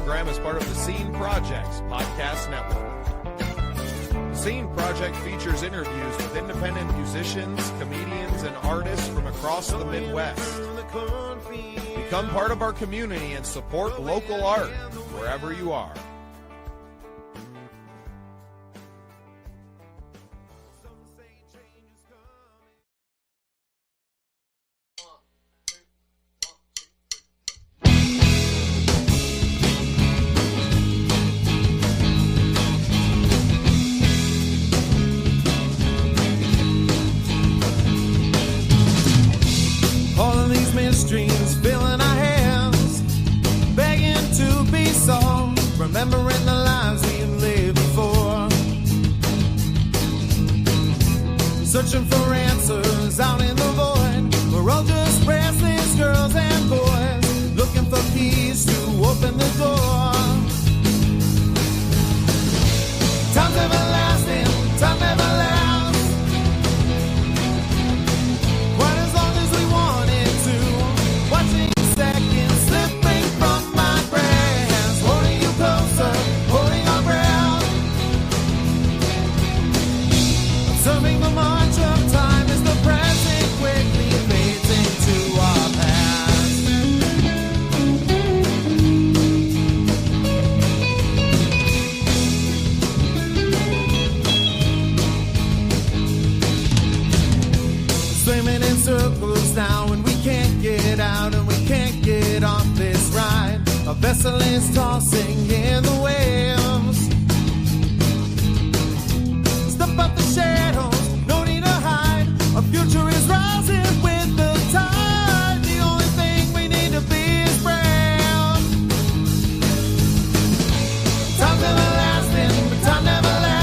program is part of the Scene Project's podcast network. The Scene Project features interviews with independent musicians, comedians, and artists from across the Midwest. Become part of our community and support local art wherever you are. Streams filling our hands, begging to be solved, remembering the lives we lived before, searching for answers out in the void. We're all just restless girls and boys, looking for keys to open the door. Time's everlasting, time never lasts. Circles now and we can't get out and we can't get off this ride. A vessel is tossing in the waves. Step out the shadows, no need to hide. Our future is rising with the tide. The only thing we need to be is brave. Time's everlasting, but time never lasts.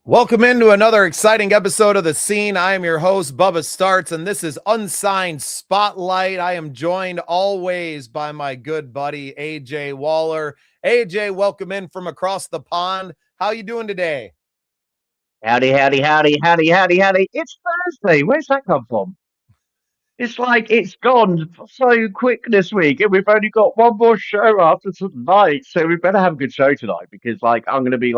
Welcome into another exciting episode of The Scene. I am your host, Bubba Startz, and this is Unsigned Spotlight. I am joined always by my good buddy, AJ Waller. AJ, welcome in from across the pond. How you doing today? Howdy, howdy, howdy, howdy, howdy, howdy. It's Thursday. Where's that come from? It's like it's gone so quick this week, and we've only got one more show after tonight, so we better have a good show tonight, because I'm going to be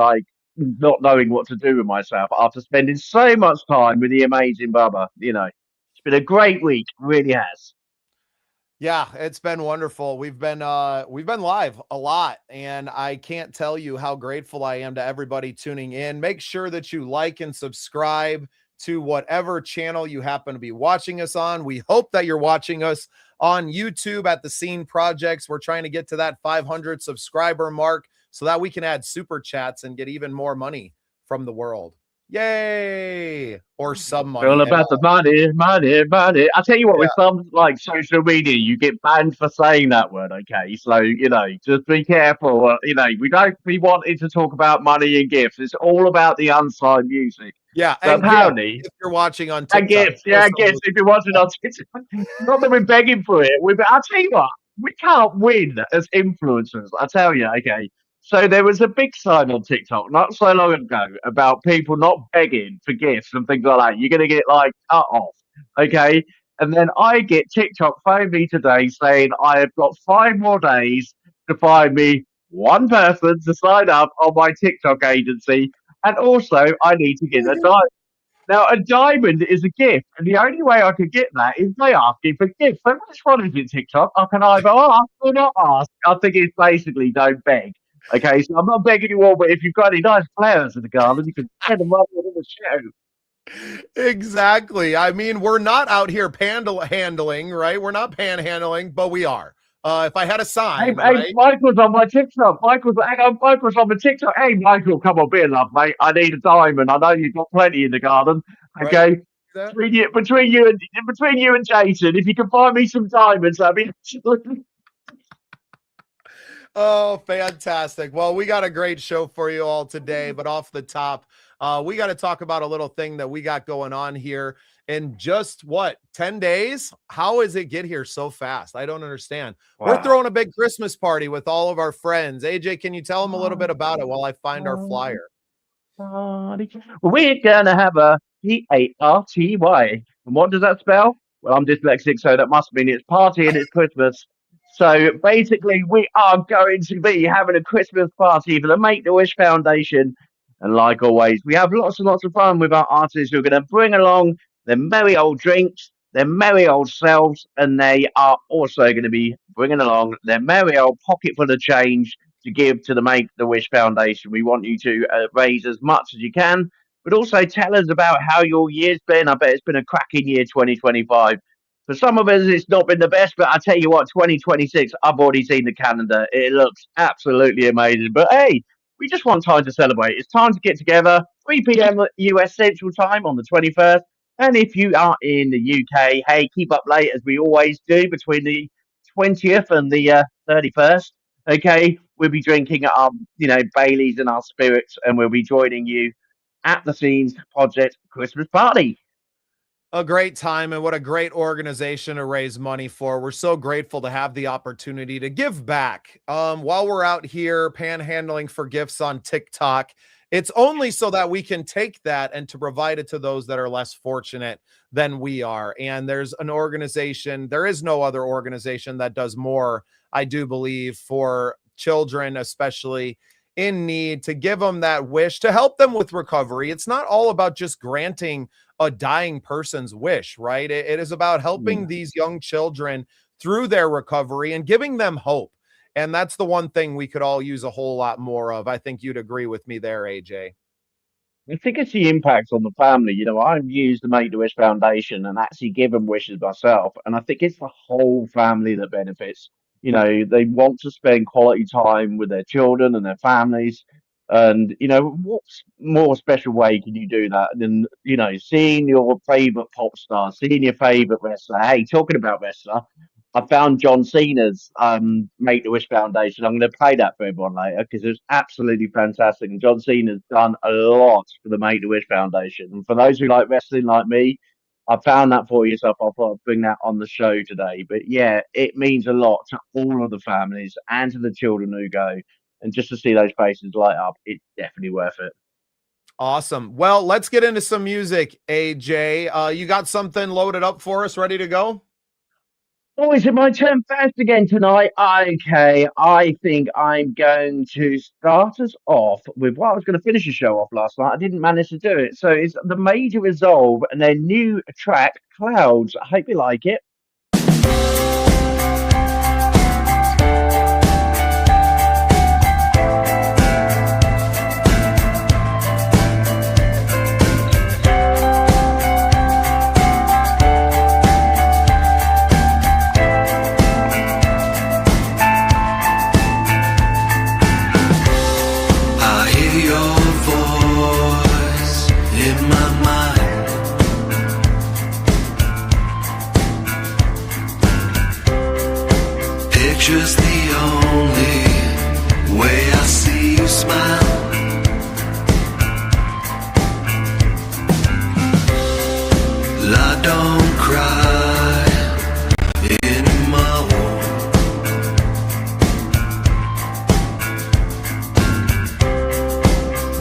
not knowing what to do with myself after spending so much time with the amazing Bubba. It's been a great week, it really has. Yeah, it's been wonderful. We've been live a lot, and I can't tell you how grateful I am to everybody tuning in. Make sure that you like and subscribe to whatever channel you happen to be watching us on. We hope that you're watching us on YouTube at the Scene Projects. We're trying to get to that 500 subscriber mark so that we can add super chats and get even more money from the world. Yay! Or some money. All about the money. I tell you what, with some social media, you get banned for saying that word. Okay, so just be careful. We wanted to talk about money and gifts. It's all about the unsigned music. Yeah, so and apparently, if you're watching on TikTok, and gifts, gifts. If you're watching on TikTok, not that we're begging for it. I'll tell you what, we can't win as influencers. I tell you, okay. So there was a big sign on TikTok not so long ago about people not begging for gifts and things like that. You're going to get cut off, okay? And then I get TikTok phone me today saying I have got 5 more days to find me one person to sign up on my TikTok agency, and also I need to get a diamond. Now, a diamond is a gift, and the only way I could get that is by asking for gifts. So which one is it, TikTok? I can either ask or not ask. I think it's basically don't beg. Okay, so I'm not begging you all, but if you've got any nice flowers in the garden, you can send them up in the show. Exactly. I mean, we're not out here handling, right? We're not panhandling, but we are. If I had a Hey, sign, hey, right? Michael's on my TikTok. Hang on, Michael's on my TikTok. Hey, Michael, come on, be a love, mate. I need a diamond. I know you've got plenty in the garden. Right? Okay, That- between you and Jason, if you can find me some diamonds, that'd be absolutely. Oh, fantastic. Well, we got a great show for you all today, but off the top, we got to talk about a little thing that we got going on here in just what, 10 days? How is it get here so fast? I don't understand. We're Wow. throwing a big Christmas party with all of our friends. AJ, can you tell them a little bit about it while I find our flyer? Party. We're gonna have a party. And what does that spell? Well, I'm dyslexic, so that must mean it's party and it's Christmas. So basically, we are going to be having a Christmas party for the Make the Wish Foundation. And like always, we have lots and lots of fun with our artists who are going to bring along their merry old drinks, their merry old selves, and they are also going to be bringing along their merry old pocket full of change to give to the Make the Wish Foundation. We want you to raise as much as you can, but also tell us about how your year's been. I bet it's been a cracking year, 2025. For some of us, it's not been the best, but I tell you what, 2026, I've already seen the calendar. It looks absolutely amazing. But hey, we just want time to celebrate. It's time to get together, 3 p.m. US Central Time on the 21st. And if you are in the UK, hey, keep up late as we always do between the 20th and the 31st. Okay, we'll be drinking our, Baileys and our spirits, and we'll be joining you at the Scenes Project Christmas party. A great time, and what a great organization to raise money for. We're so grateful to have the opportunity to give back. While we're out here panhandling for gifts on TikTok, it's only so that we can take that and to provide it to those that are less fortunate than we are. And there's an organization, there is no other organization that does more, I do believe, for children, especially in need, to give them that wish, to help them with recovery. It's not all about just granting a dying person's wish, right? It is about helping these young children through their recovery and giving them hope. And that's the one thing we could all use a whole lot more of. I think you'd agree with me there, AJ. I think it's the impact on the family. I've used the Make the Wish Foundation and actually given wishes myself, and I think it's the whole family that benefits. They want to spend quality time with their children and their families. And, what more special way can you do that than, seeing your favorite pop star, seeing your favorite wrestler? Hey, talking about wrestler, I found John Cena's Make the Wish Foundation. I'm going to play that for everyone later because it's absolutely fantastic. And John Cena's done a lot for the Make the Wish Foundation. And for those who like wrestling like me, I found that for yourself. I thought I'd bring that on the show today. But yeah, it means a lot to all of the families and to the children who go. And just to see those faces light up, it's definitely worth it. Awesome. Well, let's get into some music, AJ. You got something loaded up for us, ready to go? Oh, is it my turn first again tonight? Okay, I think I'm going to start us off with what I was going to finish the show off last night. I didn't manage to do it. So it's the Major Resolve and their new track, Clouds. I hope you like it. Just the only way I see you smile. I don't cry anymore.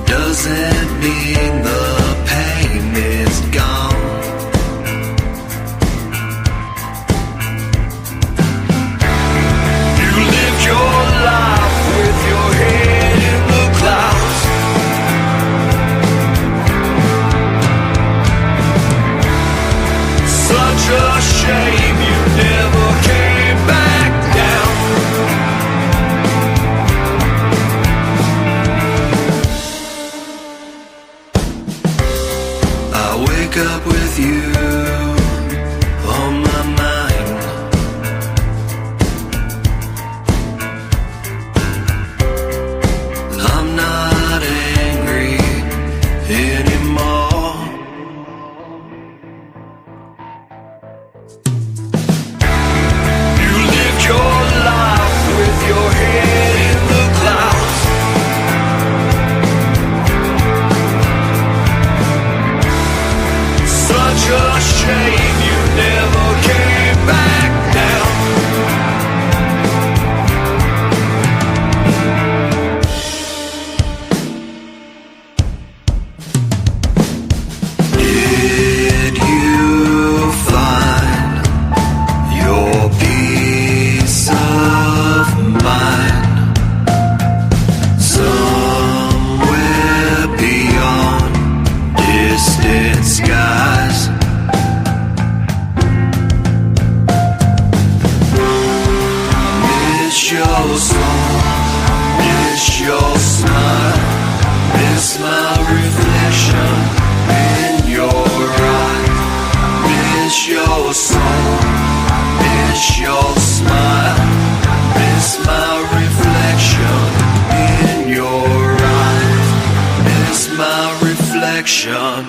Doesn't mean the pain is gone. Your life with your head in the clouds. Such a shame you never came back down. I wish You lived your life with your head in the clouds. Such a shame you never came back down. Did you find your peace of mind somewhere beyond distant skies? Miss your song, miss your smile, miss my reflection in your eyes. Miss your song, miss your smile, miss my reflection in your eyes. Miss my reflection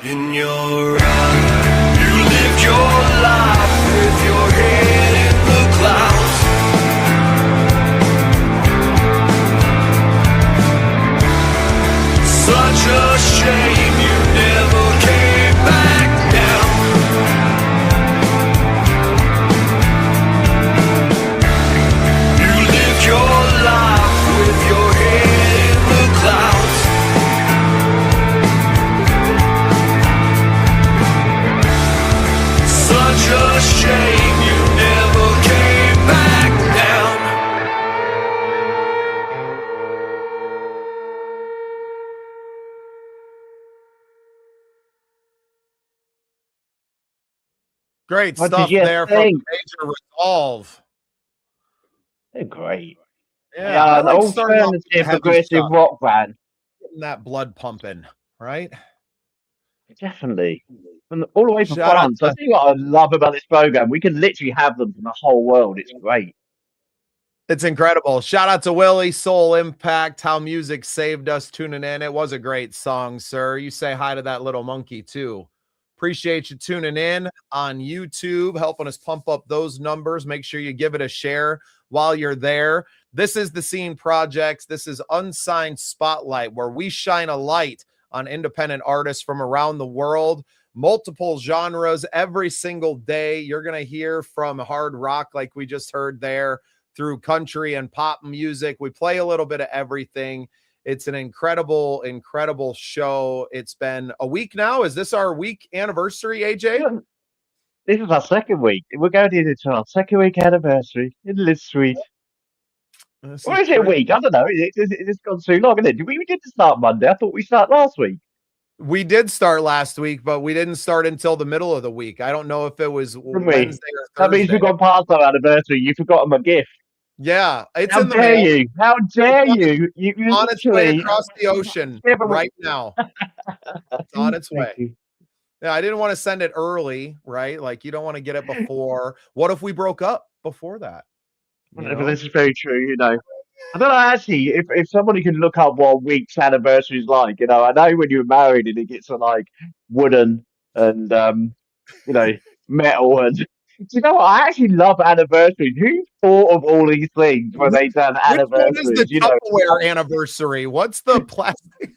in your eyes. You lived your life with your head in the clouds. Such a shame you never came back down. You lived your life with your head in the clouds. Such a shame you never came back down. Great What stuff did you there from think? Major Resolve. They're great. They Yeah, are I an like starting off with the alternative heavy progressive stuff, rock band. getting that blood pumping, right? Definitely. From all the way from Shout out France. I to think what I love about this program, we can literally have them from the whole world. It's great. It's incredible. Shout out to Willie, Soul Impact, How Music Saved Us tuning in. It was a great song, sir. You say hi to that little monkey too. Appreciate you tuning in on YouTube, helping us pump up those numbers. Make sure you give it a share while you're there. This is the Scene Projects. This is Unsigned Spotlight, where we shine a light on independent artists from around the world, multiple genres every single day. You're going to hear from hard rock like we just heard there, through country and pop music. We play a little bit of everything. It's an incredible, incredible show. It's been a week now. Is this our week anniversary, AJ? This is our second week. We're going into our second week anniversary. Isn't it sweet? This Or is it a pretty- week? I don't know. It's gone too long, isn't it? We didn't start Monday. I thought we started last week. We did start last week, but we didn't start until the middle of the week. I don't know if it was Didn't we? Wednesday or That means Thursday. we've gone past our anniversary. You've forgotten my gift. Yeah, it's How in the dare mail. you? How dare you? You On its way literally across the ocean Yeah, but right now. It's on its Thank way. you. Yeah, I didn't want to send it early, right? Like you don't want to get it before. What if we broke up before that? You But know? this is very true, you know. I don't know, actually, if somebody could look up what a week's anniversary is like, you know, I know when you're married and it gets to like wooden and, you know, metal and, do you know what? I actually love anniversaries. Who thought of all these things when they done Which one is anniversaries, the you know? Tupperware anniversary? What's the plastic?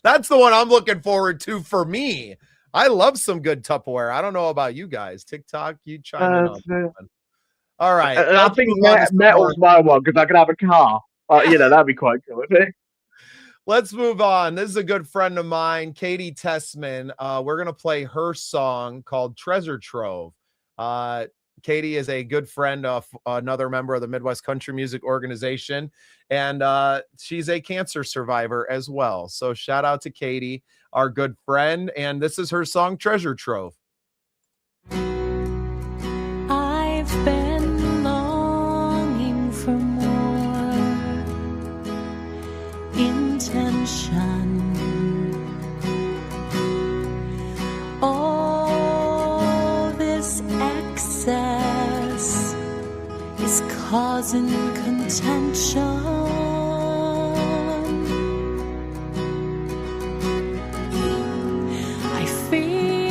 That's the one I'm looking forward to for me. I love some good Tupperware. I don't know about you guys. TikTok, you chime in on that one. All right. And I let's think move on to some metal's more. my one because I can have a car. You know, that'd be quite cool, isn't it? Let's move on. This is a good friend of mine, Katie Tessman. We're going to play her song called Treasure Trove. Katie is a good friend of another member of the Midwest Country Music Organization, and she's a cancer survivor as well. So shout out to Katie, our good friend, and this is her song, Treasure Trove. I've been longing for more intention. All this excess is causing contention. I feel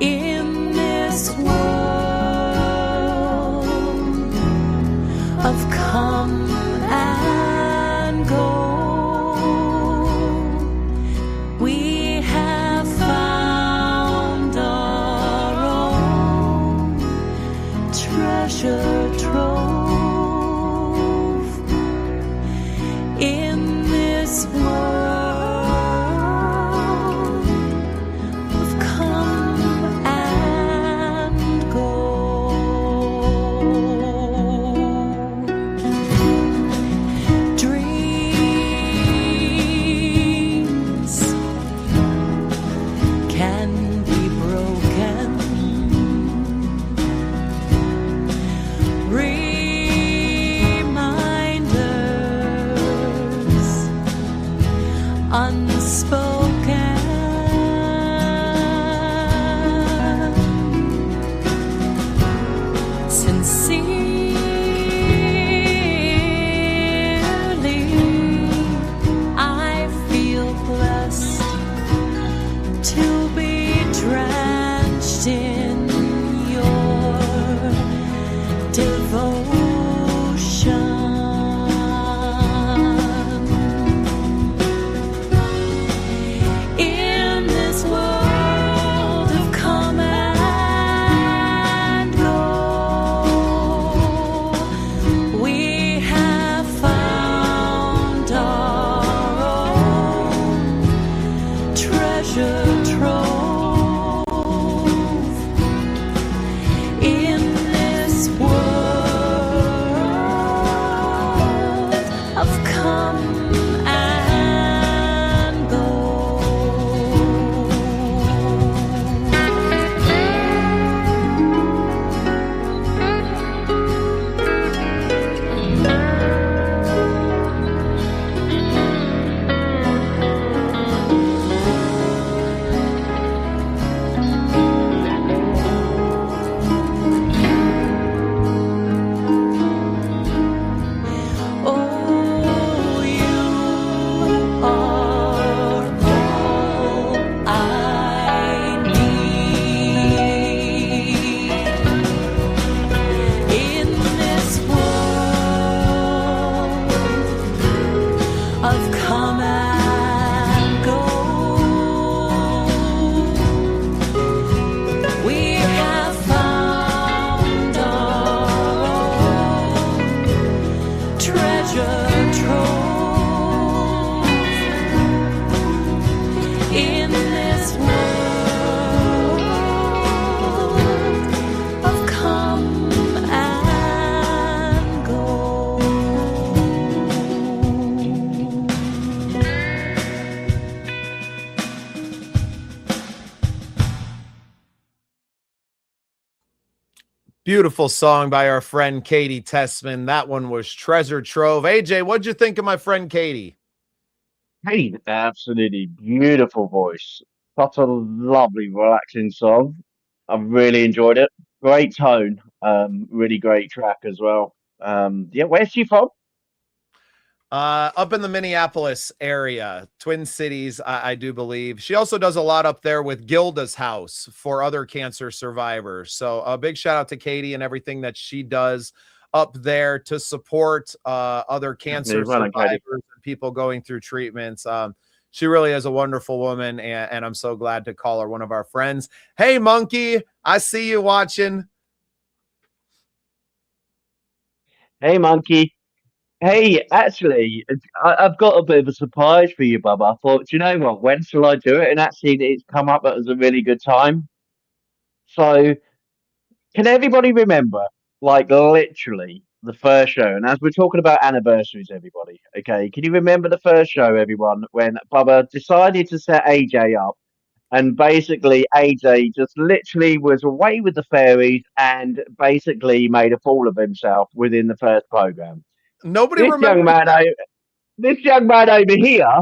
in this world of come and go. We have found our own treasure trove in this world of come and go. Dreams can be broken. Reminders unspoken. Sincerely, I feel blessed to be drenched in your devotion. In this world of come and go, we have found our own treasure trove in this world of come and go. Oh, you are all I need in this world of come and go. We have found our own treasure trove in this world of come and go. Beautiful song by our friend Katie Tessman. That one was Treasure Trove. AJ, what'd you think of my friend Katie? Hey, absolutely beautiful voice. Such a lovely, relaxing song. I really enjoyed it. Great tone. Really great track as well. Yeah, where's she from? Up in the Minneapolis area, Twin Cities, I do believe. She also does a lot up there with Gilda's House for other cancer survivors. So a big shout out to Katie and everything that she does up there to support other cancer Well done, Katie. survivors and people going through treatments. She really is a wonderful woman, and I'm so glad to call her one of our friends. Hey, Monkey, I see you watching. Hey, Monkey. Hey, actually, I've got a bit of a surprise for you, Bubba. I thought, do you know what? When shall I do it? And actually, it's come up as a really good time. So, can everybody remember, like, literally the first show? And as we're talking about anniversaries, everybody, okay, can you remember the first show, everyone, when Bubba decided to set AJ up? And basically, AJ just literally was away with the fairies and basically made a fool of himself within the first program. Nobody This young remembers. man, this young man over here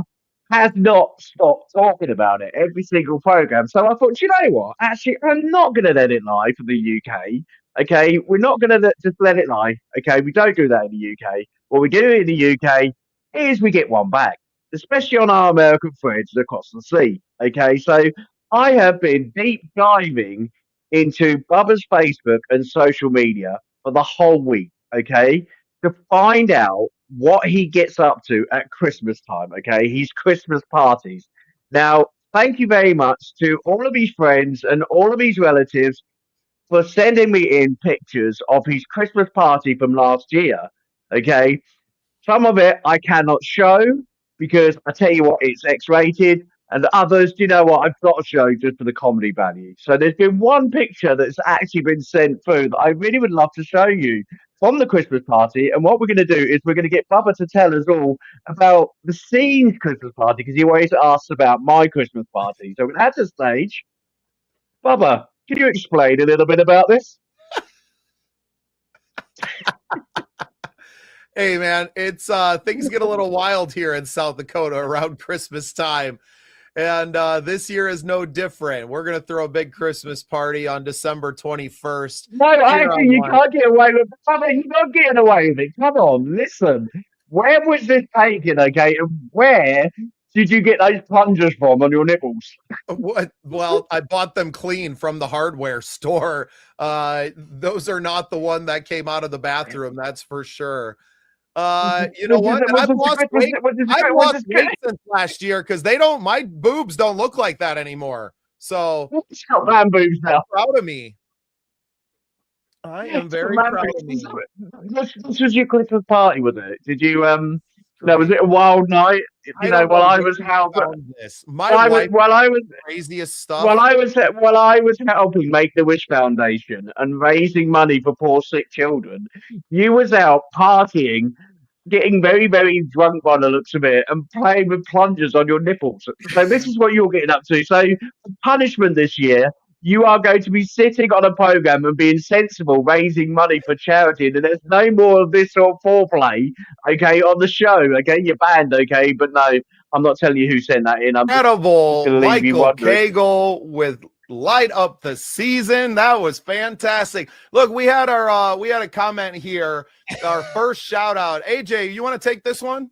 has not stopped talking about it every single program. So I thought, "Do you know what? Actually, I'm not going to let it lie for the UK. Okay, we're not going to just let it lie. Okay, we don't do that in the UK. What we do in the UK is we get one back. especially on our American friends across the sea. Okay, so I have been deep diving into Bubba's Facebook and social media for the whole week. Okay, to find out what he gets up to at Christmas time. Okay, his Christmas parties. Now, thank you very much to all of his friends and all of his relatives for sending me in pictures of his Christmas party from last year. Okay, some of it I cannot show because I tell you what, it's X-rated, and others, do you know what, I've got to show just for the comedy value. So there's been one picture that's actually been sent through that I really would love to show you from the Christmas party. And what we're going to do is we're going to get Bubba to tell us all about the scene's Christmas party because he always asks about my Christmas party. So at the stage, Bubba, can you explain a little bit about this? Hey man, it's things get a little wild here in South Dakota around Christmas time. And this year is no different. We're gonna throw a big Christmas party on December 21st. No, actually, you can't get away with it. Bubba, you're not getting away with it. Come on, listen. Where was this taken, okay? And where did you get those plungers from on your nipples? What? Well, I bought them clean from the hardware store. Those are not the one that came out of the bathroom, that's for sure. You know what? I've lost weight. I've lost weight since last year because my boobs don't look like that anymore. So It's got man boobs now. proud of me. I am very proud of me. This was your Christmas party, was it? Did you no, was it a wild night? You know, while I was helping this. My wife while I was craziest stuff. while I was helping make the Wish Foundation and raising money for poor sick children, you was out partying, getting very, very drunk by the looks of it, and playing with plungers on your nipples. So this is what you're getting up to. So for punishment this year, you are going to be sitting on a program and being sensible, raising money for charity. And there's no more of this sort of foreplay, okay, on the show. Okay, you're banned, okay, but no, I'm not telling you who sent that in. I'm Incredible gonna leave you Michael wondering. Cagle with light up the season. That was fantastic. Look, we had a comment here. Our first shout out. AJ, you want to take this one?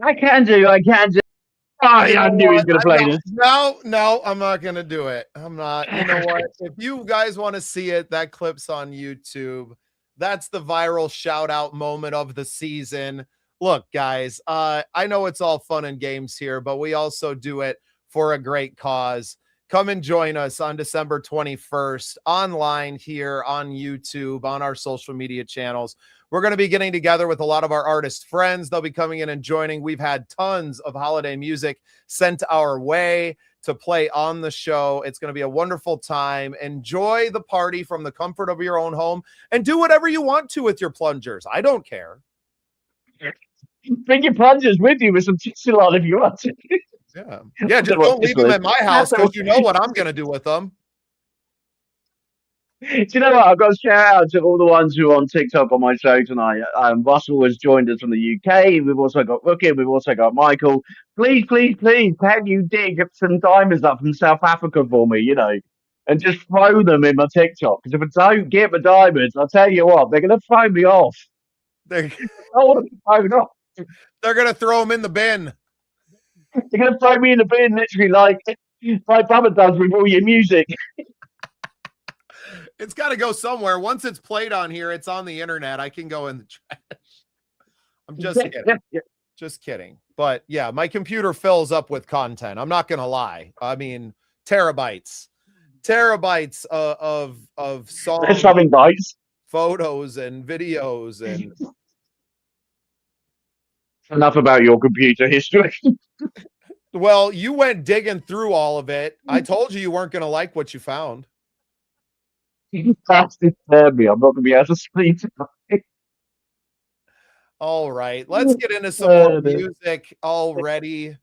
I can do. Oh, I knew he was going to play this. No, I'm not going to do it. I'm not. You know what? If you guys want to see it, that clip's on YouTube. That's the viral shout out moment of the season. Look, guys, I know it's all fun and games here, but we also do it for a great cause. Come and join us on December 21st online here on YouTube, on our social media channels. We're going to be getting together with a lot of our artist friends. They'll be coming in and joining. We've had tons of holiday music sent our way to play on the show. It's going to be a wonderful time. Enjoy the party from the comfort of your own home and do whatever you want to with your plungers. I don't care. Bring your plungers with you with some tissue on if you want to. Yeah, just don't leave them at my house because you know what I'm going to do with them. Do you know what? I've got to shout out to all the ones who are on TikTok on my show tonight. Russell has joined us from the UK. We've also got Rookie. We've also got Michael. Please, can you dig some diamonds up from South Africa for me, you know, and just throw them in my TikTok? Because if I don't get the diamonds, I'll tell you what, they're going to throw me off. They're I want to be thrown off. going to throw them in the bin. They're going to throw me in the bin, literally, like Bubba does with all your music. It's got to go somewhere. Once it's played on here, it's on the internet. I can go in the trash. I'm just kidding. Just kidding. But yeah, my computer fills up with content. I'm not going to lie. I mean, terabytes of songs, Something bites. photos and videos. And Enough about your computer history. well, you went digging through all of it. I told you weren't going to like what you found. That's disturbed me. I'm not going to be able to sleep tonight. All right, let's get into some more music already.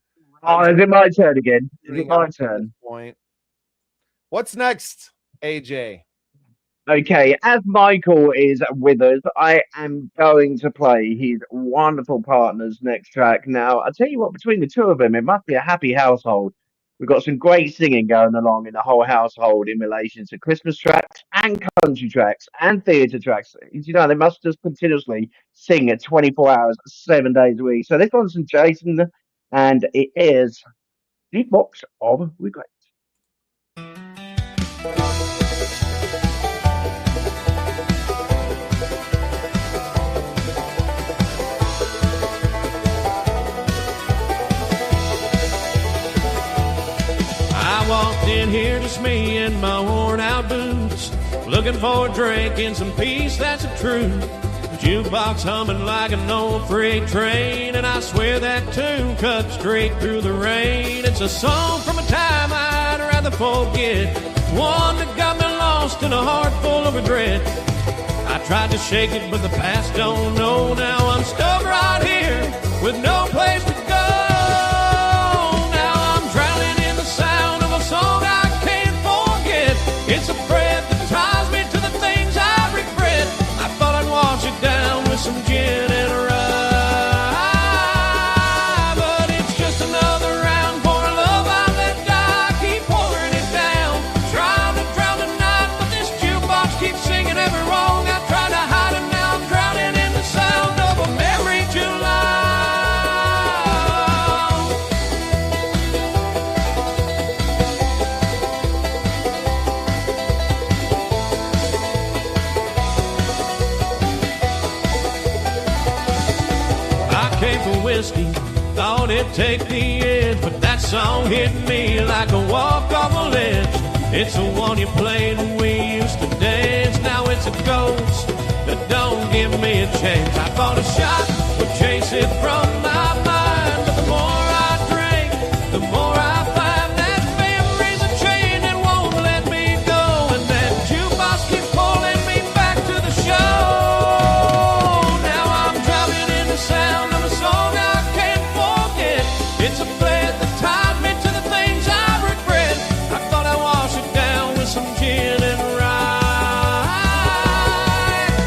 Oh, is it my turn again? Is it my turn? Point. What's next, AJ? Okay, as Michael is with us, I am going to play his wonderful partner's next track. Now, I tell you what, between the two of them, it must be a happy household. We've got some great singing going along in the whole household in relation to Christmas tracks and country tracks and theatre tracks. You know, they must just continuously sing at 24 hours, 7 days a week. So this one's from Jason, and it is Jukebox of Regret. I walked in here just me and my worn out boots, looking for a drink and some peace, that's the truth. Jukebox humming like an old freight train, and I swear that tune cut straight through the rain. It's a song from a time I'd rather forget, one that got me lost in a heart full of regret. I tried to shake it, but the past don't know. Now I'm stuck right here with no place to go. Now I'm drowning in the sound of a song I can't forget. It's a thread that ties me to the things I regret. I thought I'd wash it down with some gin and rye, but it's just another round for a love I let die. Keep pouring it down, trying to drown the night, but this jukebox keeps singing every wrong. I tried to hide it, now I'm drowning in the sound of a memory too loud. I came for whiskey, thought it'd take the edge, but that song hit me like a walk off a ledge. It's the one you played when we used to dance. Now it's a ghost that don't give me a chance. I thought a shot would chase it from my mind, but the more I drink, the more I find that memory's a chain that won't let me go, and that jukebox keeps pulling me back to the show. Now I'm drowning in the sound of a song I can't forget. It's a thread that tied me to the things I regret. I thought I'd wash it down with some gin and rye,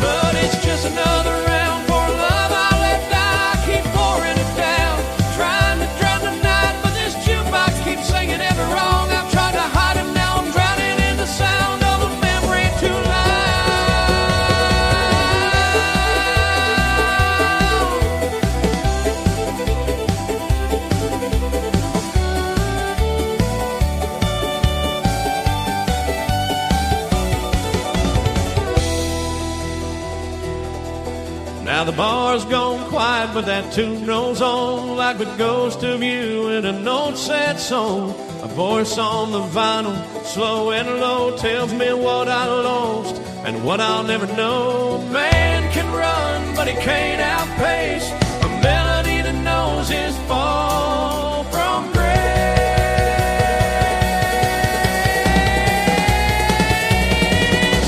but it's just another round for love I let die. Keep pouring it down, trying to drown the night, but this jukebox keeps singing every wrong. I've tried to hide it, now I'm drowning in the sound of a memory too loud. Now the bar's gone quiet, but that tune rolls on like the ghost of you in an old sad song. A voice on the vinyl, slow and low, tells me what I lost and what I'll never know. A man can run, but he can't outpace a melody that knows his fall from grace.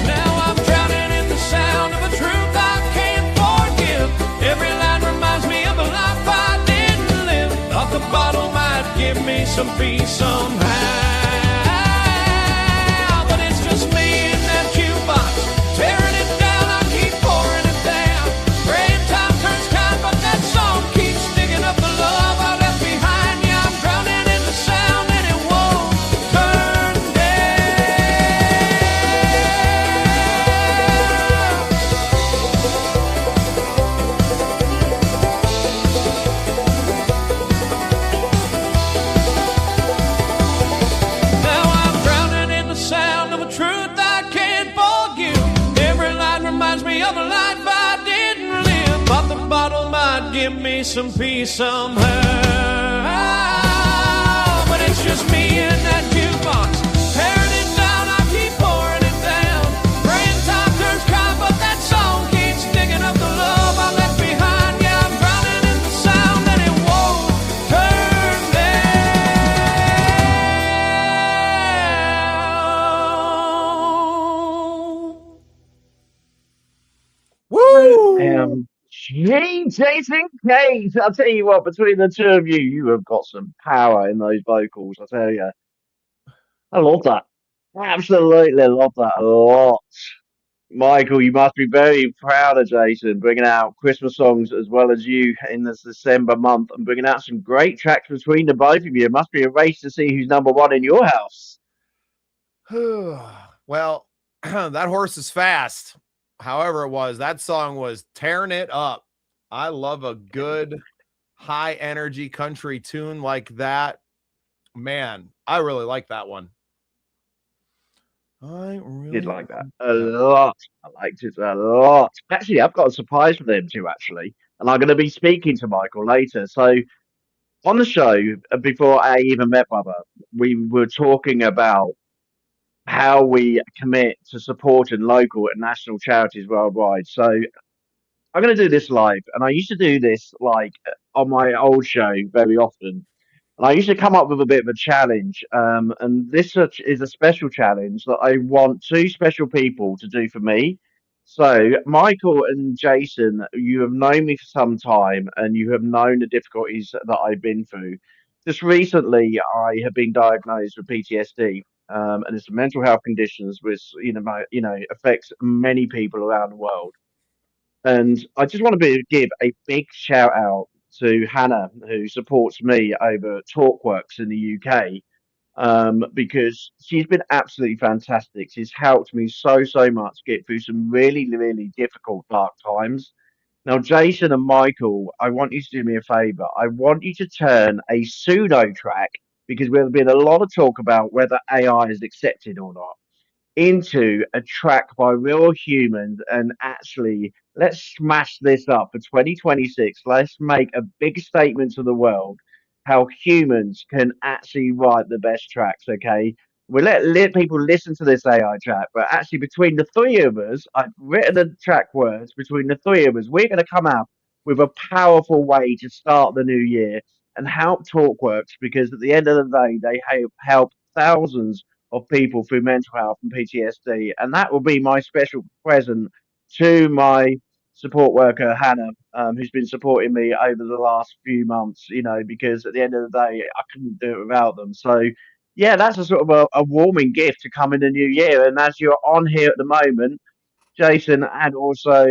Now I'm drowning in the sound of a truth I can't forgive. Every line reminds me of a life I didn't live. Thought the bottle might give me some peace somehow, but it's just me in that jukebox, tearing it down. I keep pouring it down, praying time turns kind, but that song keeps digging up the love I left behind. Yeah, I'm drowning in the sound and it won't turn Now I'm drowning in the sound of a truth I can't forgive. Every line reminds me of a life I didn't live. Thought the bottle might give me some peace somehow, but it's just me in that jukebox, tearing it down. I keep pouring it down, praying time turns kind, but that song keeps digging up the love I left behind. Yeah, I'm drowning in the sound and it won't turn down. Woo! Gee, Jason Case, I'll tell you what, between the two of you, you have got some power in those vocals, I tell you. I love that. Absolutely love that a lot. Michael, you must be very proud of Jason bringing out Christmas songs as well as you in this December month and bringing out some great tracks between the both of you. It must be a race to see who's number one in your house. Well, that horse is fast. However it was, that song was tearing it up. I love a good high energy country tune like that. Man, I really like that one. I really Did like that a lot. I liked it a lot. Actually, I've got a surprise for them too, actually. And I'm going to be speaking to Michael later. So on the show, before I even met Bubba, we were talking about how we commit to supporting local and national charities worldwide. So I'm going to do this live. And I used to do this like on my old show very often. And I used to come up with a bit of a challenge, and is a special challenge that I want two special people to do for me. So, Michael and Jason, you have known me for some time, and you have known the difficulties that I've been through. Just recently, I have been diagnosed with PTSD, and it's a mental health conditions which affects many people around the world. And I just want to give a big shout out to Hannah, who supports me over Talkworks in the UK, because she's been absolutely fantastic. She's helped me so much get through some really, really difficult, dark times. Now, Jason and Michael, I want you to do me a favor. I want you to turn a pseudo track, because there's been a lot of talk about whether AI is accepted or not, into a track by real humans, and actually let's smash this up for 2026. Let's make a big statement to the world how humans can actually write the best tracks. Okay, we'll let people listen to this AI track, but actually between the three of us, I've written the track words. Between the three of us, we're going to come out with a powerful way to start the new year and help Talkworks, because at the end of the day they help thousands of people through mental health and PTSD. And that will be my special present to my support worker, Hannah, who's been supporting me over the last few months, because at the end of the day, I couldn't do it without them. So, yeah, that's a sort of a warming gift to come in the new year. And as you're on here at the moment, Jason, and also,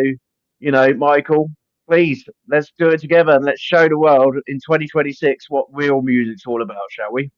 Michael, please, let's do it together and let's show the world in 2026 what real music's all about, shall we?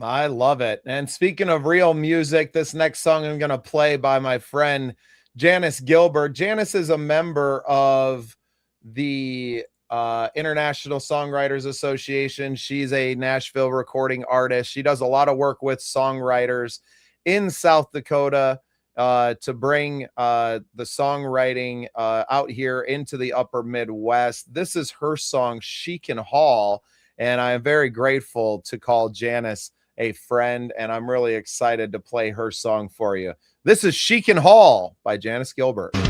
I love it. And speaking of real music, this next song I'm going to play by my friend Janice Gilbert. Janice is a member of the International Songwriters Association. She's a Nashville recording artist. She does a lot of work with songwriters in South Dakota to bring the songwriting out here into the upper Midwest. This is her song, She Can Haul. And I am very grateful to call Janice a friend, and I'm really excited to play her song for you. This is She Can Haul by Janice Gilbert. Sitting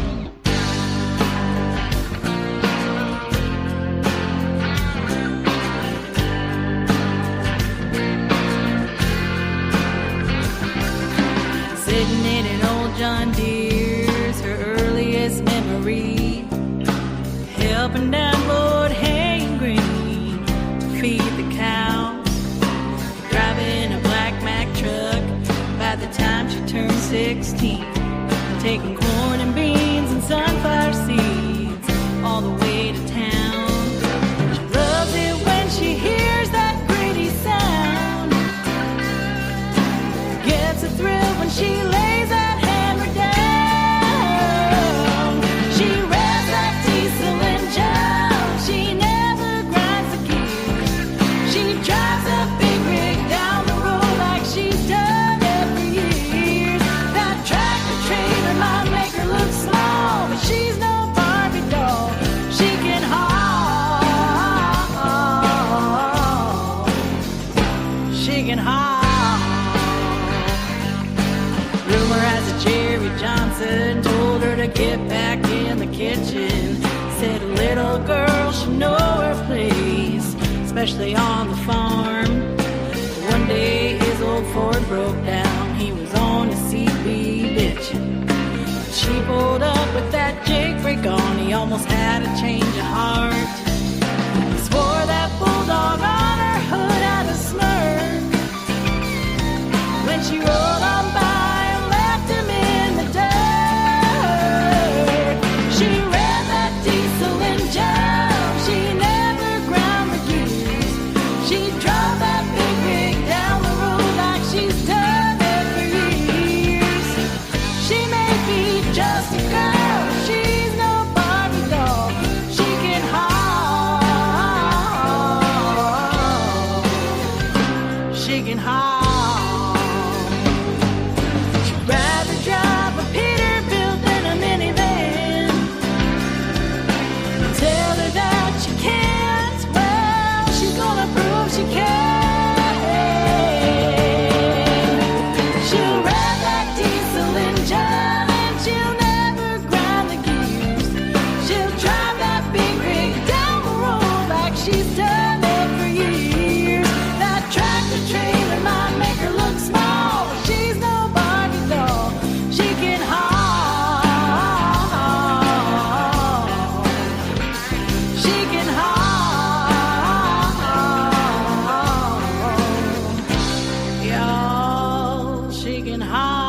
in an old John Deere's, her earliest memory, helping download hay green to feed the cows, driving a black Mack truck by the time she turned 16, taking corn and beans and sunflower seeds all the way to town. She loves it when she hears that gritty sound, gets a thrill when she lays that hammer down. She revs that diesel engine, she never grinds the gears. She drives a big rig down the road like she's done every year. That tractor trailer might make her look small, but she's no Barbie doll. She can haul. She can haul. Rumor has it Jerry Johnson told her to get back in the kitchen. Said a little girl should know her place, especially on the farm. But one day his old Ford broke down. He was on his CB bitching. She pulled up with that Jake brake on. He almost had a change of heart. He swore that bulldog on her hood had a smirk when she rolled on by and left him in the dirt. She ran that diesel engine, she never ground the gears. She drove that big rig down the road like she's done every years. She she can haul. She'd rather drive a Peterbilt than a minivan. Tell her that she can't, well, she's gonna prove she can. She'll rev that diesel engine and she'll never grind the gears. She'll drive that big rig down the road like she's done it for years. That tractor trailer might make her look small, but she's no Barbie doll. She can haul. She can haul. Y'all, she can haul.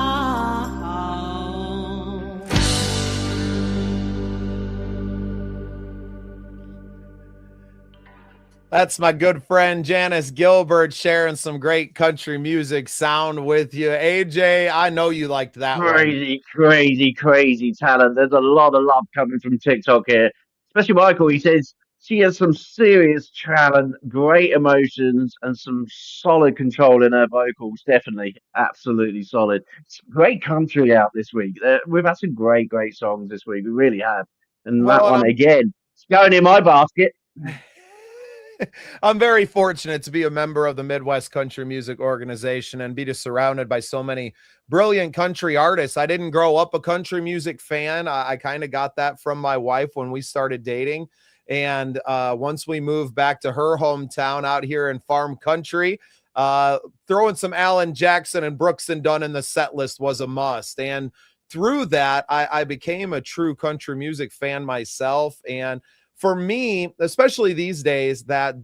That's my good friend Janice Gilbert sharing some great country music sound with you. AJ, I know you liked that one. Crazy talent. There's a lot of love coming from TikTok here, especially Michael. He says she has some serious talent, great emotions, and some solid control in her vocals. Definitely, absolutely solid. It's great country out this week. We've had some great songs this week. We really have. And that Well, one again, it's going in my basket. I'm very fortunate to be a member of the Midwest Country Music Organization and be just surrounded by so many brilliant country artists. I didn't grow up a country music fan. I kind of got that from my wife when we started dating. And once we moved back to her hometown out here in farm country, throwing some Alan Jackson and Brooks and Dunn in the set list was a must. And through that, I became a true country music fan myself. And for me, especially these days, that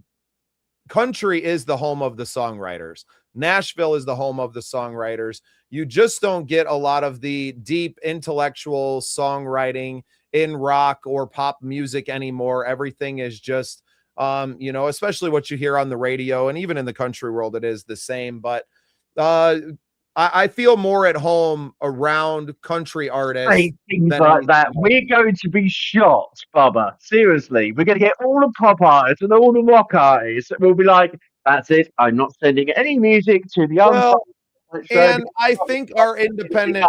country is the home of the songwriters. Nashville is the home of the songwriters. You just don't get a lot of the deep intellectual songwriting in rock or pop music anymore. Everything is just, especially what you hear on the radio and even in the country world, it is the same. But I feel more at home around country artists. Say things like that. We're going to be shot, Bubba. Seriously. We're going to get all the pop artists and all the rock artists. We'll be like, that's it. I'm not sending any music to the Well, Unsigned show. and I think our independent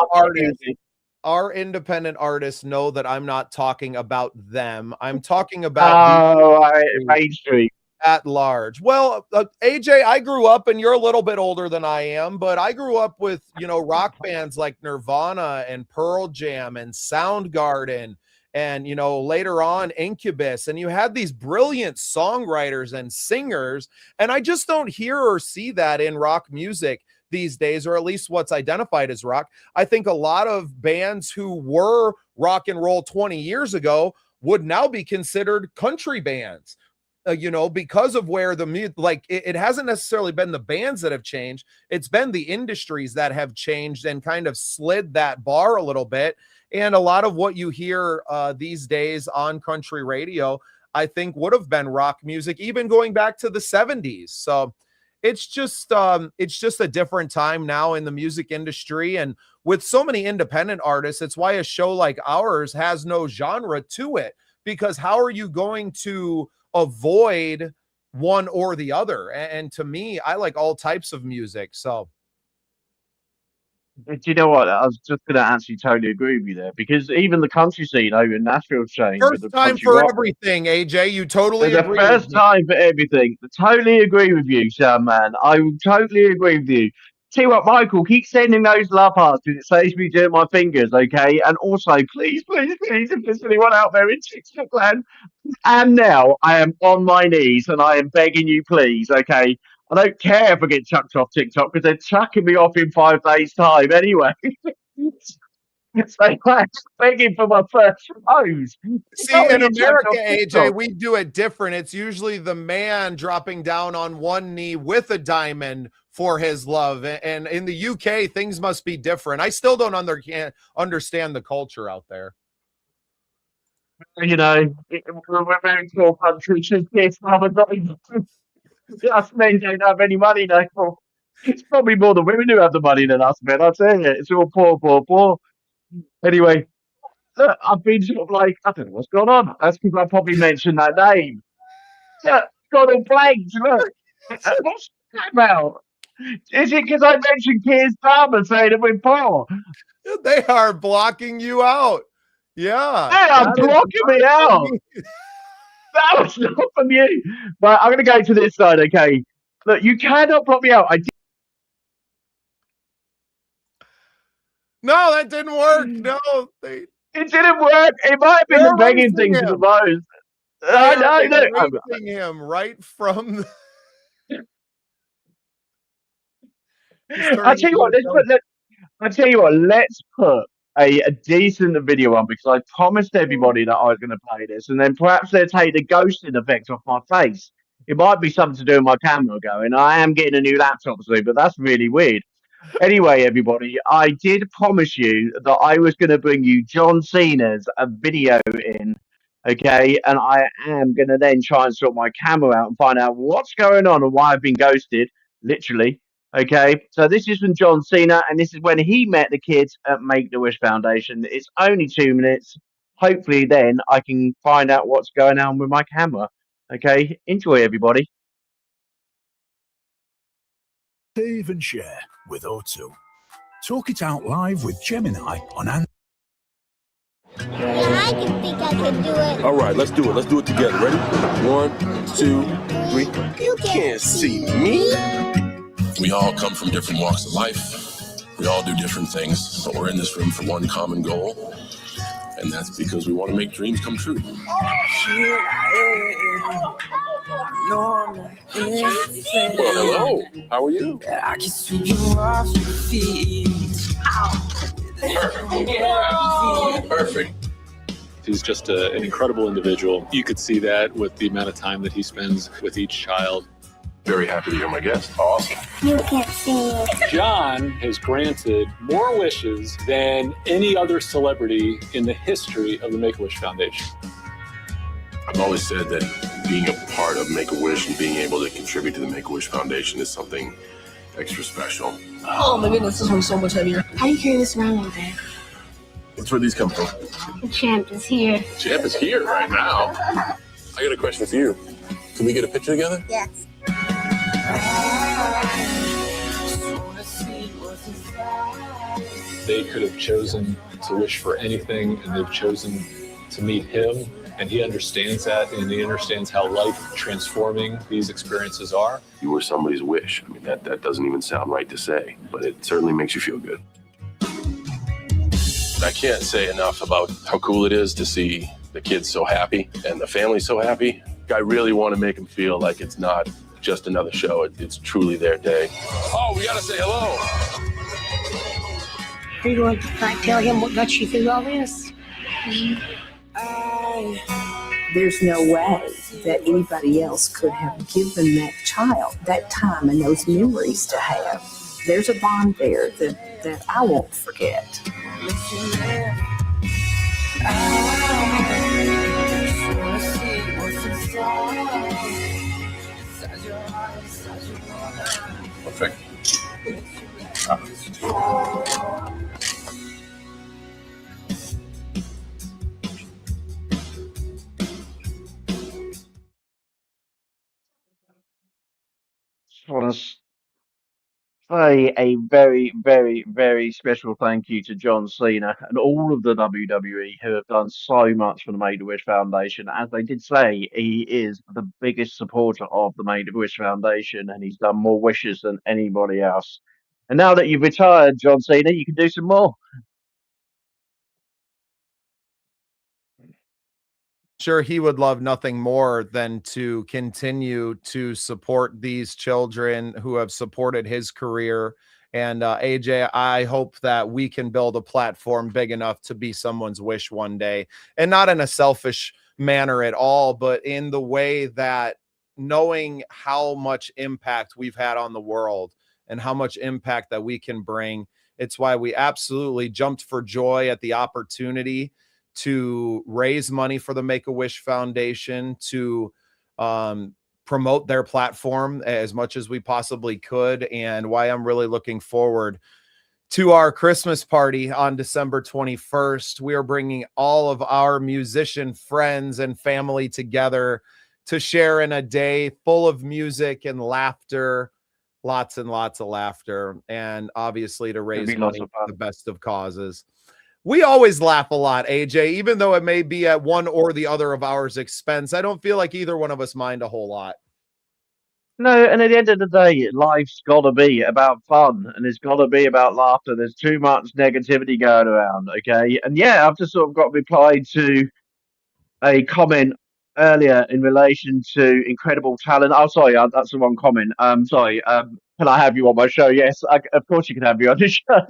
artists know that I'm not talking about them. I'm talking about mainstream. At large. Well, AJ, I grew up, and you're a little bit older than I am, but I grew up with, rock bands like Nirvana and Pearl Jam and Soundgarden and, later on Incubus. And you had these brilliant songwriters and singers. And I just don't hear or see that in rock music these days, or at least what's identified as rock. I think a lot of bands who were rock and roll 20 years ago would now be considered country bands. Because of where it hasn't necessarily been the bands that have changed. It's been the industries that have changed and kind of slid that bar a little bit. And a lot of what you hear these days on country radio, I think would have been rock music, even going back to the 70s. So it's just a different time now in the music industry. And with so many independent artists, it's why a show like ours has no genre to it, because how are you going to avoid one or the other? And to me, I like all types of music. So do you know what? I was just going to actually totally agree with you there, because even the country scene over in Nashville changed. First time for everything, AJ. You totally agree. The first time for everything. Totally agree with you, Sam, man. I totally agree with you. Tell you what, Michael, keep sending those love hearts because it saves me doing my fingers, okay? And also, please, if there's anyone out there in TikTok land, and now I am on my knees and I am begging you, please, okay? I don't care if I get chucked off TikTok because they're chucking me off in 5 days' time anyway. So I'm begging for my first rose. See, in America, AJ, we do it different. It's usually the man dropping down on one knee with a diamond for his love. And in the UK, things must be different. I still don't understand the culture out there. We're very poor country. Us men don't have any money now. It's probably more the women who have the money than us men. I tell you, it's all poor. Anyway, look, I've been sort of like, I don't know what's going on. That's because I probably mentioned that name. Yeah, got all blanked. Look, what's that about? Is it because I mentioned Keir Starmer saying it before? They are blocking you out. Yeah. They are that is blocking me not from out. me. That was not from you. Right, I'm going to go to this side, okay? Look, you cannot block me out. No, that didn't work. No, It didn't work. It might have been they're the begging erasing thing for the him. most. They I are know. Look, erasing him right from the He's I turning tell you into what, a ghost. I tell you what, let's put a decent video on because I promised everybody that I was going to play this, and then perhaps they'll take the ghosting effect off my face. It might be something to do with my camera going. I am getting a new laptop soon, but that's really weird. Anyway, everybody, I did promise you that I was going to bring you John Cena's video in, okay? And I am going to then try and sort my camera out and find out what's going on and why I've been ghosted, literally. Okay, so this is from John Cena, and this is when he met the kids at Make the Wish Foundation. It's only 2 minutes. Hopefully, then I can find out what's going on with my camera. Okay, enjoy, everybody. Save and share with O2. Talk it out live with Gemini on Yeah, I can think I can do it. All right, let's do it. Let's do it together. Ready? 1, 2, 3. You Can't see me. We all come from different walks of life. We all do different things, but we're in this room for one common goal, and that's because we want to make dreams come true. Well, hello. How are you? I can sweep you off your feet. Perfect. He's just an incredible individual. You could see that with the amount of time that he spends with each child. Very happy to hear my guest. Awesome. You can't see me. John has granted more wishes than any other celebrity in the history of the Make-A-Wish Foundation. I've always said that being a part of Make-A-Wish and being able to contribute to the Make-A-Wish Foundation is something extra special. Oh my goodness, this one's so much heavier. How do you carry this around all day? That's where these come from. The champ is here. Champ is here right now. I got a question for you. Can we get a picture together? Yes. They could have chosen to wish for anything, and they've chosen to meet him, and he understands that, and he understands how life-transforming these experiences are. You were somebody's wish. I mean, that doesn't even sound right to say, but it certainly makes you feel good. I can't say enough about how cool it is to see the kids so happy and the family so happy. I really want to make them feel like it's not just another show. It's truly their day. Oh, we got to say hello. Are you going to tell him what got you through all this? There's no way that anybody else could have given that child that time and those memories to have. There's a bond there that I won't forget. Perfect. Just want to say a very, very, very special thank you to John Cena and all of the WWE who have done so much for the Make-A-Wish Foundation. As they did say, he is the biggest supporter of the Make-A-Wish Foundation, and he's done more wishes than anybody else. And now that you've retired, John Cena, you can do some more. Sure, he would love nothing more than to continue to support these children who have supported his career. And AJ, I hope that we can build a platform big enough to be someone's wish one day, and not in a selfish manner at all, but in the way that knowing how much impact we've had on the world and how much impact that we can bring. It's why we absolutely jumped for joy at the opportunity to raise money for the Make-A-Wish Foundation, to promote their platform as much as we possibly could, and why I'm really looking forward to our Christmas party on December 21st. We are bringing all of our musician friends and family together to share in a day full of music and laughter Lots and lots of laughter, and obviously to It'll raise be lots money of for fun. the best of causes. We always laugh a lot, AJ, even though it may be at one or the other of ours expense. I don't feel like either one of us mind a whole lot. No, and at the end of the day, life's got to be about fun and it's got to be about laughter. There's too much negativity going around, okay? And yeah, I've just sort of got to reply to a comment earlier in relation to incredible talent. Oh, sorry, that's the wrong comment. Sorry. Can I have you on my show? Yes, of course you can have me on the show.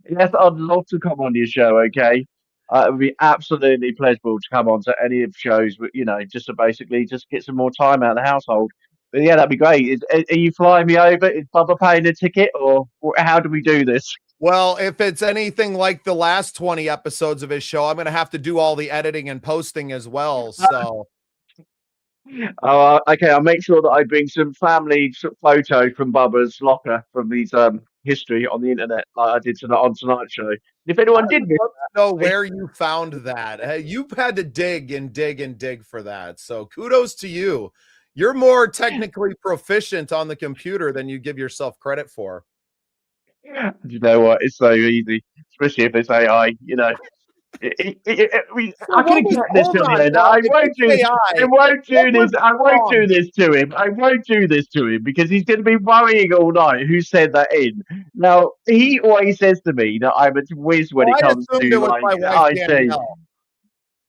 Yes, I'd love to come on your show. Okay, it would be absolutely pleasurable to come on to any of the shows. You know, just to basically just get some more time out of the household. But yeah, that'd be great. Are you flying me over? Is Bubba paying a ticket, or how do we do this? Well, if it's anything like the last 20 episodes of his show, I'm going to have to do all the editing and posting as well. So, Okay, I'll make sure that I bring some family photos from Bubba's locker from his history on the internet, like I did on tonight's show. If anyone I did would miss love to know where you found that. Hey, you've had to dig and dig and dig for that. So, kudos to you. You're more technically proficient on the computer than you give yourself credit for. you know what? It's so easy, especially if it's AI. You know, I could have kept this Hold till the on end. now. I If won't it's do. I AI, won't what do was this. I won't wrong? do this to him. I won't do this to him because he's going to be worrying all night. Who said that in? Now he always says to me that I'm a whiz when Well, it I comes assumed it to was like my wife, IT. Danielle.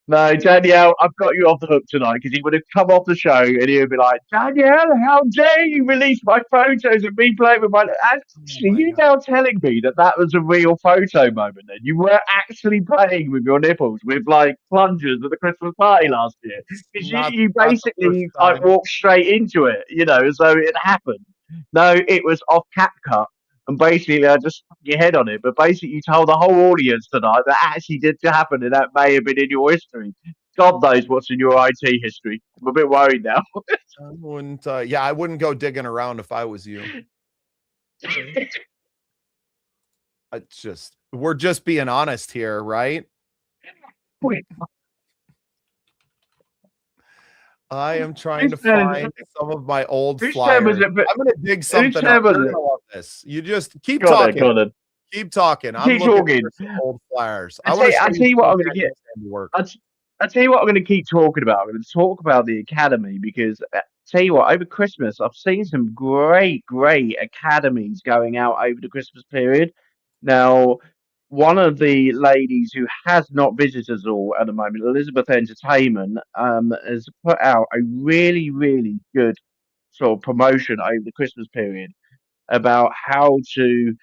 No, Danielle, I've got you off the hook tonight because he would have come off the show and he would be like, Danielle, how dare you release my photos of me playing with my. Actually, you now telling me that that was a real photo moment then? You were actually playing with your nipples with like plungers at the Christmas party last year. Because Not you the first basically like time. walked straight into it, you know, as though it happened. No, it was off CapCut. And basically, I just stuck your head on it. But basically, you told the whole audience tonight that actually did happen, and that may have been in your history. God knows what's in your IT history. I'm a bit worried now. I wouldn't. Yeah, I wouldn't go digging around if I was you. It's just we're just being honest here, right? Wait, I am trying to whose turn find some of my old whose turn was flyers. it? I'm gonna dig Whose something turn up. was You're it? gonna love this. You just keep Go on then, talking. go on then. Keep talking. I'm Keep looking talking. for some old flyers. I I tell want to you, show I you tell you some what of I'm going to get. Daniel's handiwork. I tell you what I'm going to keep talking about. I'm going to talk about the academy because tell you what, over Christmas I've seen some great academies going out over the Christmas period. Now, one of the ladies who has not visited us all at the moment, Elizabeth Entertainment, has put out a really good sort of promotion over the Christmas period about how to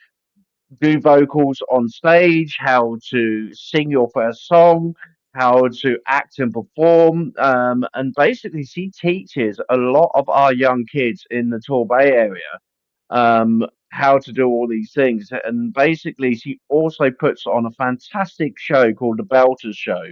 do vocals on stage, how to sing your first song, how to act and perform. And basically, she teaches a lot of our young kids in the Torbay area how to do all these things. And basically, she also puts on a fantastic show called the Belters Show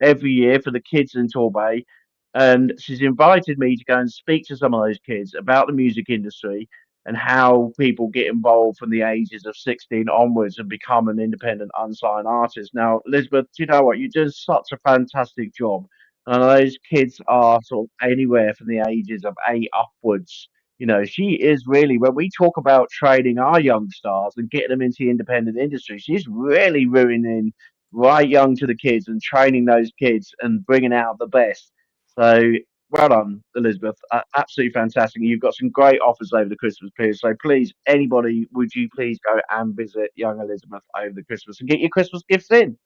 every year for the kids in Torbay. And she's invited me to go and speak to some of those kids about the music industry and how people get involved from the ages of 16 onwards and become an independent unsigned artist. Now, Elizabeth, do you know what? You do such a fantastic job. And those kids are sort of anywhere from the ages of 8 upwards. You know, she is really, when we talk about training our young stars and getting them into the independent industry, she's really ruining right young to the kids and training those kids and bringing out the best. So well done, Elizabeth. Absolutely fantastic. You've got some great offers over the Christmas period. So please, anybody, would you please go and visit young Elizabeth over the Christmas and get your Christmas gifts in?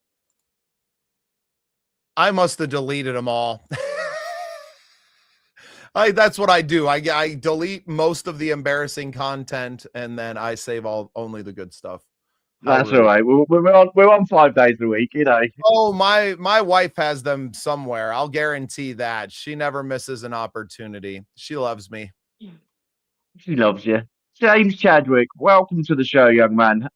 I must have deleted them all. That's what I do. I delete most of the embarrassing content and then I save only the good stuff. That's all right. We're on 5 days a week, you know. Oh, my wife has them somewhere. I'll guarantee that. She never misses an opportunity. She loves me. She loves you. James Chadwick, welcome to the show, young man.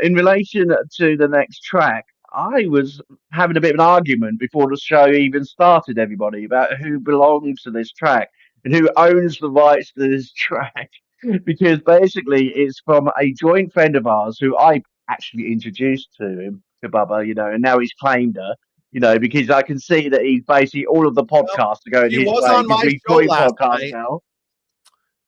In relation to the next track, I was having a bit of an argument before the show even started, everybody, about who belongs to this track and who owns the rights to this track. Because basically it's from a joint friend of ours who I actually introduced to him, to Bubba, you know, and now he's claimed her, you know, because I can see that he's basically all of the podcasts are going She his was way on because my we show joint last podcasts night. now.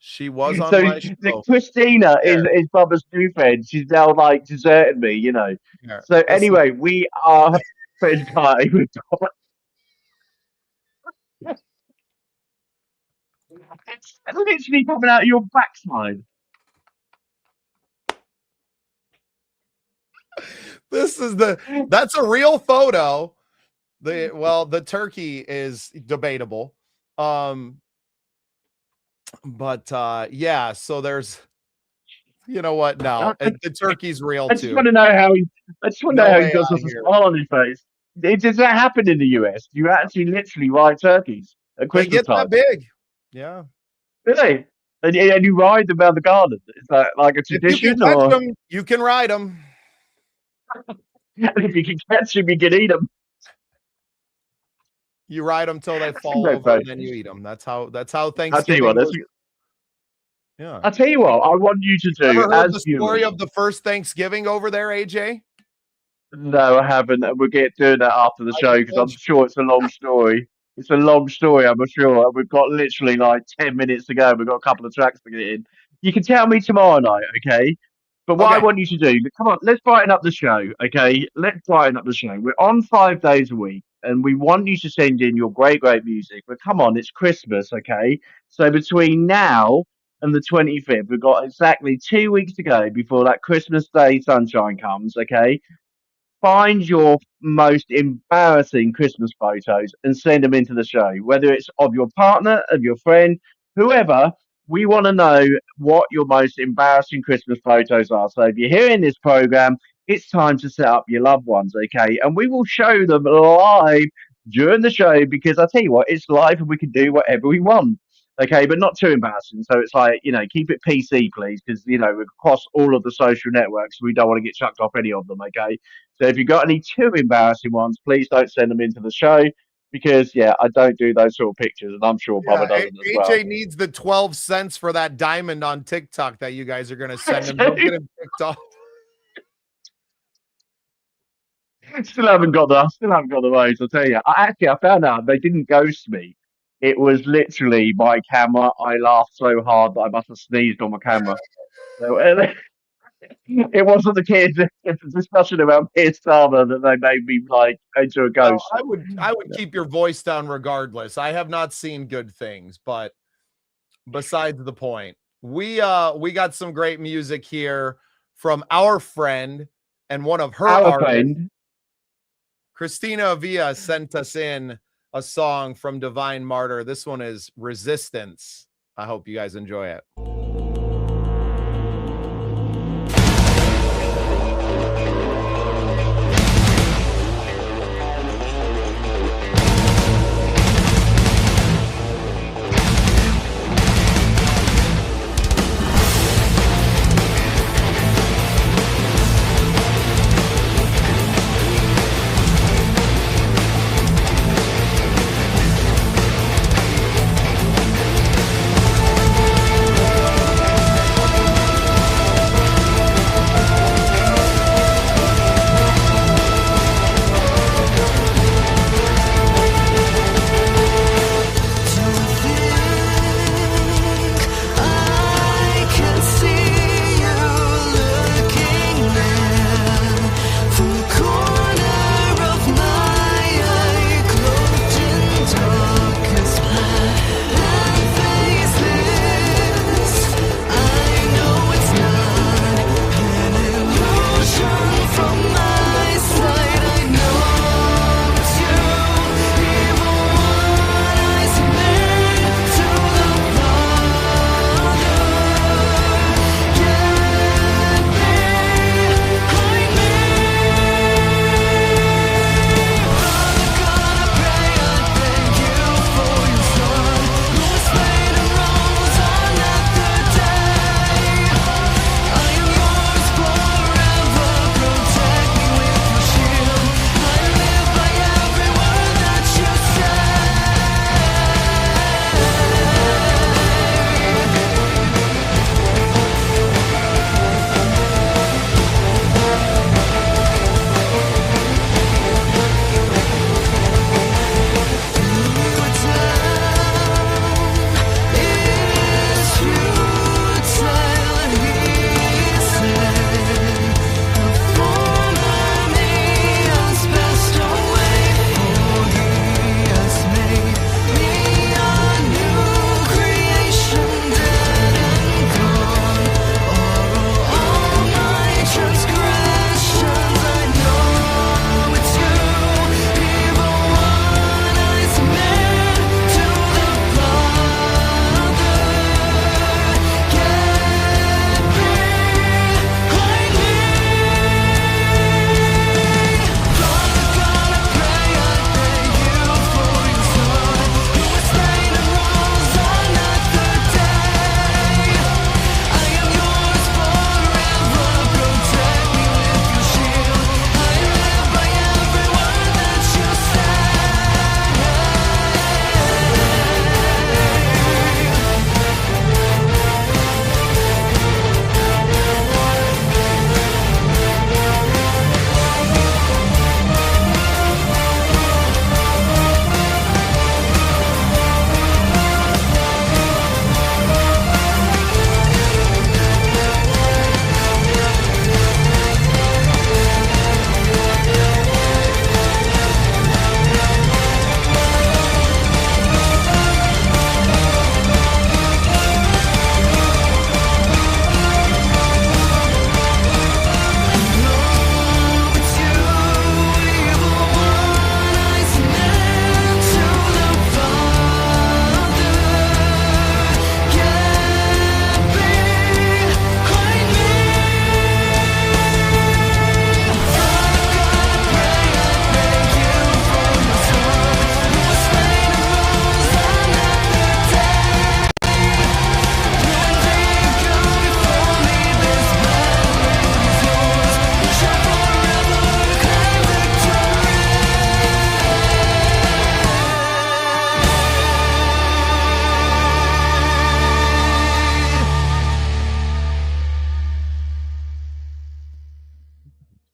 She was on So my show. Christina is There. Bubba's new friend. She's now like deserted me, you know. Here, So this is- anyway, we are friend party with Bubba. It's literally coming out of your backside. that's a real photo. The turkey is debatable. But yeah, so there's, you know what? No, the turkey's real I just too. want to know how he. I just want to know No how he way got such out a here. smile on his face. Does that happen in the US? Do you actually literally ride turkeys at They Christmas get time? that big. Yeah. Really? And you ride them around the garden? Is that like a If you can tradition, catch or them, you can ride them. if you can catch them, you can eat them? You ride them till they fall great over, and photo. then you eat them. That's how I'll tell you Thanksgiving what. goes. Yeah. I'll tell you what. I want you to do Ever heard as the story viewers. of the first Thanksgiving over there, AJ? No, I haven't. And we'll get doing that after the I show can because tell I'm sure it's a long story. It's a long story, I'm sure. And we've got literally like 10 minutes to go. We've got a couple of tracks to get in. You can tell me tomorrow night, okay? But what I Okay. want you to do, come on, let's brighten up the show, okay? Let's brighten up the show. We're on 5 days a week, and we want you to send in your great, great music. But come on, it's Christmas, okay? So between now and the 25th, we've got exactly 2 weeks to go before that Christmas Day sunshine comes, okay? Find your most embarrassing Christmas photos and send them into the show, whether it's of your partner, of your friend, whoever. We want to know what your most embarrassing Christmas photos are. So if you're hearing this program, it's time to set up your loved ones, okay? And we will show them live during the show because I tell you what, it's live and we can do whatever we want. Okay, but not too embarrassing. So it's like, keep it PC, please, because, we're across all of the social networks. We don't want to get chucked off any of them, okay? So if you've got any too embarrassing ones, please don't send them into the show because, yeah, I don't do those sort of pictures, and I'm sure Bubba doesn't as well. AJ needs the 12 cents for that diamond on TikTok that you guys are going to send him. Don't get him picked off. Still haven't got the raise. I'll tell you. I found out they didn't ghost me. It was literally my camera. I laughed so hard that I must have sneezed on my camera. So, it wasn't the kids. It's a discussion about Pierce Starmer that they made me like into a ghost. No, I would keep your voice down regardless. I have not seen good things, but besides the point, we got some great music here from our friend and one of her artists. Christina Avila sent us in a song from Divine Martyr. This one is Resistance. I hope you guys enjoy it. Resistance.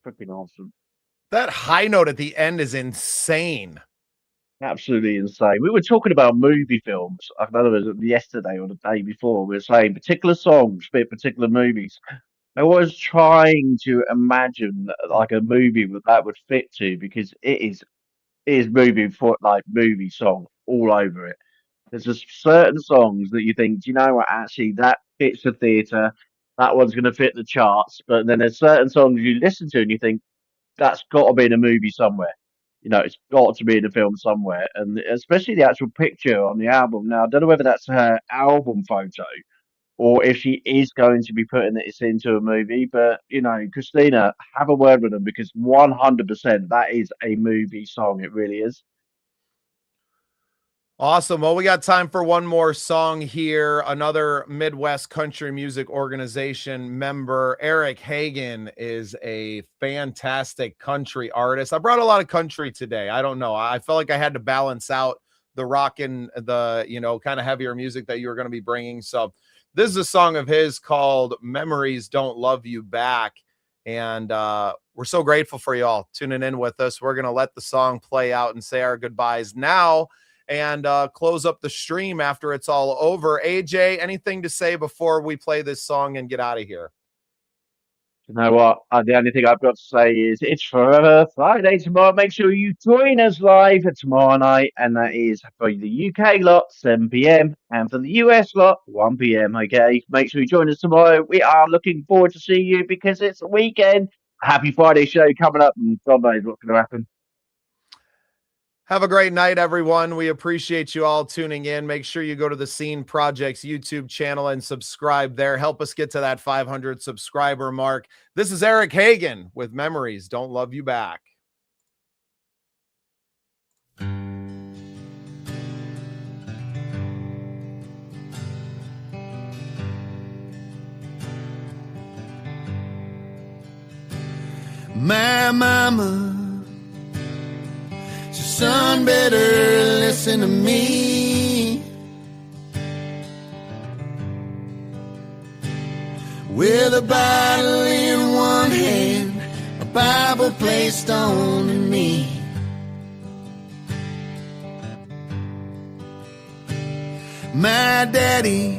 freaking awesome. That high note at the end is insane. Absolutely insane. We were talking about movie films. I don't know if it was yesterday or the day before. We were saying particular songs fit particular movies. I was trying to imagine like a movie that would fit to because it is movie for like movie song all over it. There's just certain songs that you think, do you know what, actually that fits the theatre, that one's gonna fit the charts, but then there's certain songs you listen to and you think that's gotta be in a movie somewhere. You know, it's got to be in a film somewhere. And especially the actual picture on the album. Now I don't know whether that's her album photo or if she is going to be putting this into a movie. But you know, Christina, have a word with them because 100% that is a movie song. It really is. Awesome. Well, we got time for one more song here. Another Midwest country music organization member, Eric Hagen, is a fantastic country artist. I brought a lot of country today. I don't know. I felt like I had to balance out the rock and the, kind of heavier music that you were going to be bringing. So this is a song of his called Memories Don't Love You Back. And we're so grateful for y'all tuning in with us. We're going to let the song play out and say our goodbyes now and close up the stream after it's all over. AJ, anything to say before we play this song and get out of here? You know what? The only thing I've got to say is it's Forever Friday tomorrow. Make sure you join us live tomorrow night, and that is for the UK lot, 7 p.m, and for the US lot, 1 p.m. Okay, make sure you join us tomorrow. We are looking forward to seeing you because it's a weekend. Happy Friday show coming up, and God knows what's going to happen. Have a great night, everyone. We appreciate you all tuning in. Make sure you go to the Scene Project's YouTube channel and subscribe there. Help us get to that 500 subscriber mark. This is Eric Hagen with Memories Don't Love You Back. My mama, son, better listen to me. With a bottle in one hand, a Bible placed on the knee. My daddy,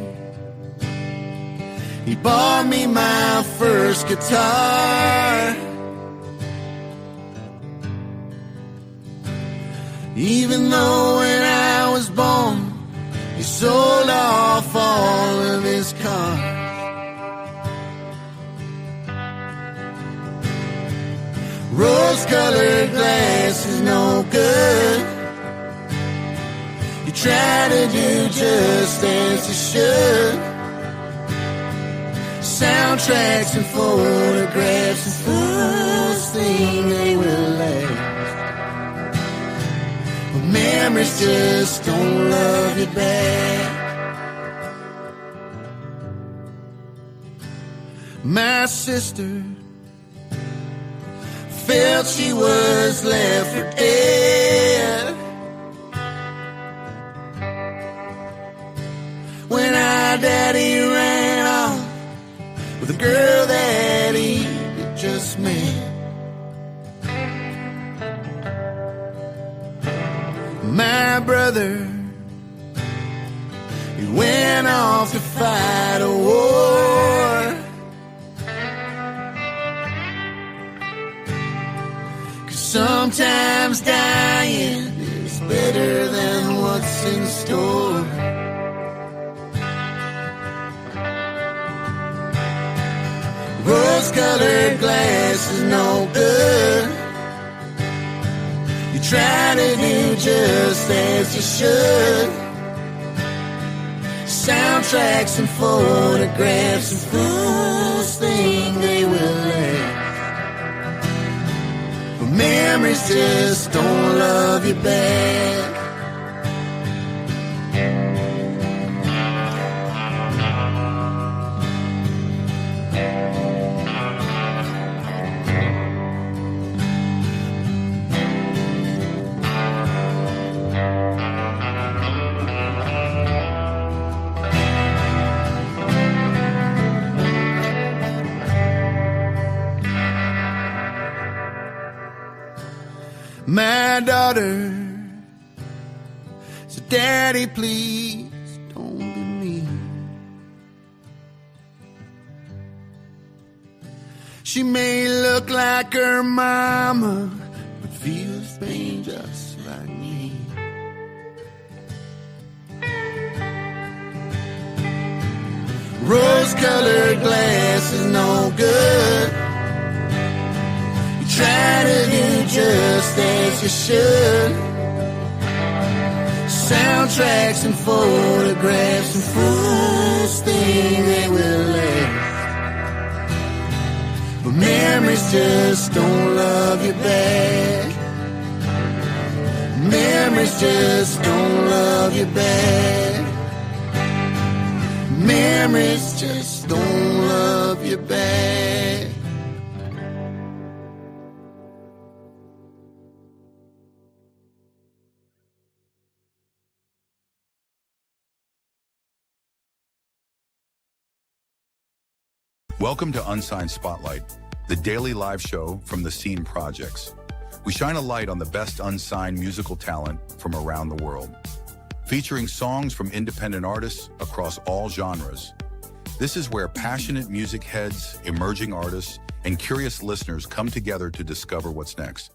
he bought me my first guitar. Even though when I was born, he sold off all of his cars. Rose-colored glass is no good. You try to do just as you should. Soundtracks and photographs and fools think they will last. Memories just don't love you back. My sister felt she was left for dead when our daddy ran off with a girl that he had just met. My brother, he went off to fight a war. 'Cause sometimes dying is better than what's in store. Rose-colored glass is no good. Try to do just as you should. Soundtracks and photographs and fools think they will last. But memories just don't love you back. my daughter. So Daddy, please don't be mean. She may look like her mama, but feels pain just like me. Rose-colored glass is no good. You try to do just as you should. Soundtracks and photographs and fools think they will last, but memories just don't love you back. Memories just don't love you back. Memories just don't love you back. Welcome to Unsigned Spotlight, the daily live show from the Scene Projects. We shine a light on the best unsigned musical talent from around the world, featuring songs from independent artists across all genres. This is where passionate music heads, emerging artists, and curious listeners come together to discover what's next.